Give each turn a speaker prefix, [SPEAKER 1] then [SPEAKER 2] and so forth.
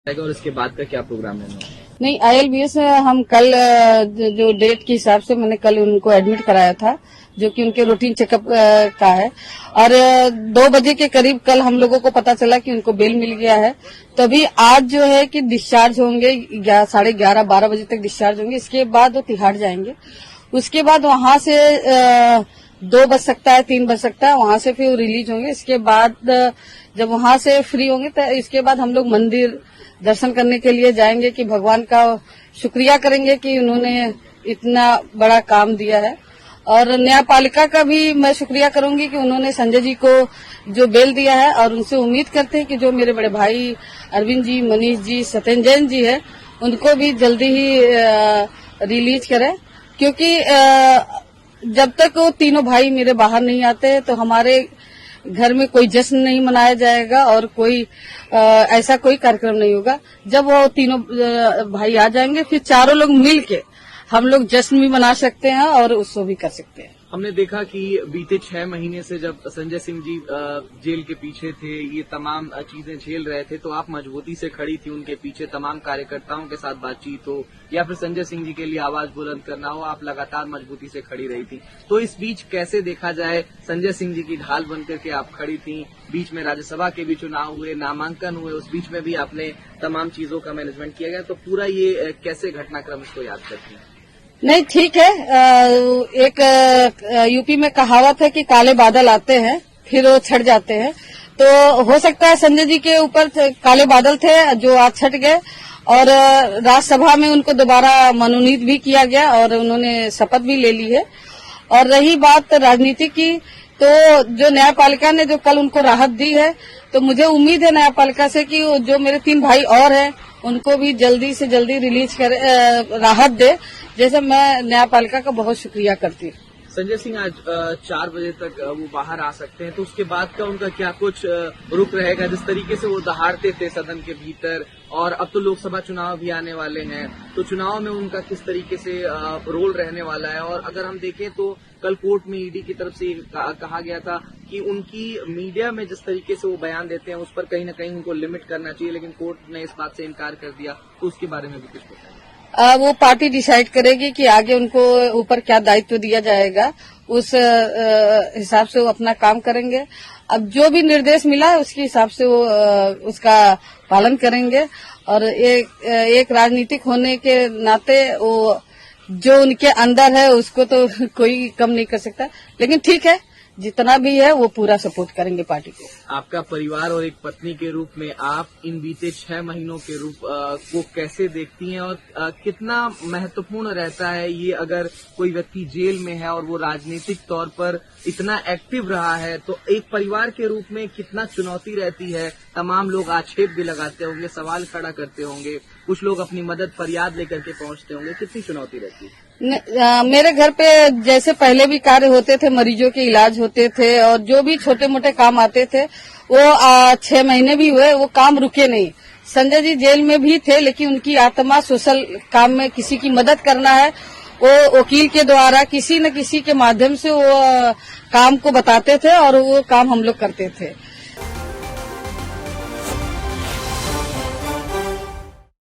[SPEAKER 1] और इसके बाद का क्या प्रोग्राम है?
[SPEAKER 2] नहीं, ILBS हम कल जो डेट के हिसाब से मैंने कल उनको एडमिट कराया था, जो कि उनके रूटीन चेकअप का है। और 2 बजे के करीब कल हम लोगों को पता चला कि उनको बेल मिल गया है। तभी आज जो है कि डिस्चार्ज होंगे, 11:30-12 बजे तक डिस्चार्ज होंगे। इसके बाद वो तिहाड़ जाएंगे। उसके बाद वहां से 2 बज सकता है, 3 बज सकता है, वहां से फिर रिलीज होंगे। इसके बाद जब वहां से फ्री होंगे तो इसके बाद हम लोग मंदिर दर्शन करने के लिए जाएंगे कि भगवान का शुक्रिया करेंगे कि उन्होंने इतना बड़ा काम दिया है। और न्यायपालिका का भी मैं शुक्रिया करूंगी कि उन्होंने संजय जी को जो बेल दिया है, और उनसे उम्मीद करते हैं कि जो मेरे बड़े भाई अरविंद जी, मनीष जी, सत्येंद्र जैन जी है, उनको भी जल्दी ही रिलीज करें। क्योंकि जब तक वो तीनों भाई मेरे बाहर नहीं आते तो हमारे घर में कोई जश्न नहीं मनाया जाएगा और कोई ऐसा कोई कार्यक्रम नहीं होगा। जब वो तीनों भाई आ जाएंगे फिर चारों लोग मिल के हम लोग जश्न भी मना सकते हैं और उत्सव भी कर सकते हैं।
[SPEAKER 1] हमने देखा कि बीते 6 महीने से जब संजय सिंह जी जेल के पीछे थे, ये तमाम चीजें झेल रहे थे, तो आप मजबूती से खड़ी थी उनके पीछे। तमाम कार्यकर्ताओं के साथ बातचीत हो या फिर संजय सिंह जी के लिए आवाज बुलंद करना हो, आप लगातार मजबूती से खड़ी रही थी। तो इस बीच कैसे देखा जाए, संजय सिंह जी की ढाल बनकर के आप खड़ी थी। बीच में राज्यसभा के भी चुनाव हुए, नामांकन हुए, उस बीच में भी आपने तमाम चीजों का मैनेजमेंट किया गया। तो पूरा ये कैसे घटनाक्रम इसको याद करती हैं?
[SPEAKER 2] नहीं, ठीक है। एक यूपी में कहावत है कि काले बादल आते हैं फिर वो छट जाते हैं। तो हो सकता है संजय जी के ऊपर काले बादल थे जो आज छट गए, और राज्यसभा में उनको दोबारा मनोनीत भी किया गया और उन्होंने शपथ भी ले ली है। और रही बात राजनीति की, तो जो न्यायपालिका ने जो कल उनको राहत दी है, तो मुझे उम्मीद है न्यायपालिका से कि जो मेरे 3 भाई और हैं उनको भी जल्दी से जल्दी रिलीज करे, राहत दे। जैसे मैं न्यायपालिका का बहुत शुक्रिया करती हूँ।
[SPEAKER 1] संजय सिंह आज 4 बजे तक वो बाहर आ सकते हैं, तो उसके बाद का उनका क्या कुछ रुख रहेगा? जिस तरीके से वो दहाड़ते थे सदन के भीतर, और अब तो लोकसभा चुनाव भी आने वाले हैं, तो चुनाव में उनका किस तरीके से रोल रहने वाला है? और अगर हम देखें तो कल कोर्ट में ईडी की तरफ से कहा गया था कि उनकी मीडिया में जिस तरीके से वो बयान देते हैं उस पर कहीं न कहीं उनको लिमिट करना चाहिए, लेकिन कोर्ट ने इस बात से इनकार कर दिया। तो उसके बारे में भी कुछ बताएं।
[SPEAKER 2] वो पार्टी डिसाइड करेगी कि आगे उनको ऊपर क्या दायित्व दिया जाएगा, उस हिसाब से वो अपना काम करेंगे। अब जो भी निर्देश मिला है उसके हिसाब से वो उसका पालन करेंगे। और एक राजनीतिक होने के नाते वो जो उनके अंदर है उसको तो कोई कम नहीं कर सकता, लेकिन ठीक है, जितना भी है वो पूरा सपोर्ट करेंगे पार्टी को।
[SPEAKER 1] आपका परिवार और एक पत्नी के रूप में आप इन बीते 6 महीनों के रूप को कैसे देखती हैं, और कितना महत्वपूर्ण रहता है ये अगर कोई व्यक्ति जेल में है और वो राजनीतिक तौर पर इतना एक्टिव रहा है, तो एक परिवार के रूप में कितना चुनौती रहती है? तमाम लोग आक्षेप भी लगाते होंगे, सवाल खड़ा करते होंगे, कुछ लोग अपनी मदद फरियाद लेकर के पहुंचते होंगे, कितनी चुनौती रहती है?
[SPEAKER 2] मेरे घर पे जैसे पहले भी कार्य होते थे, मरीजों के इलाज होते थे और जो भी छोटे मोटे काम आते थे, वो 6 महीने भी हुए, वो काम रुके नहीं। संजय जी जेल में भी थे, लेकिन उनकी आत्मा सोशल काम में किसी की मदद करना है, वो वकील के द्वारा किसी न किसी के माध्यम से वो काम को बताते थे और वो काम हम लोग करते थे।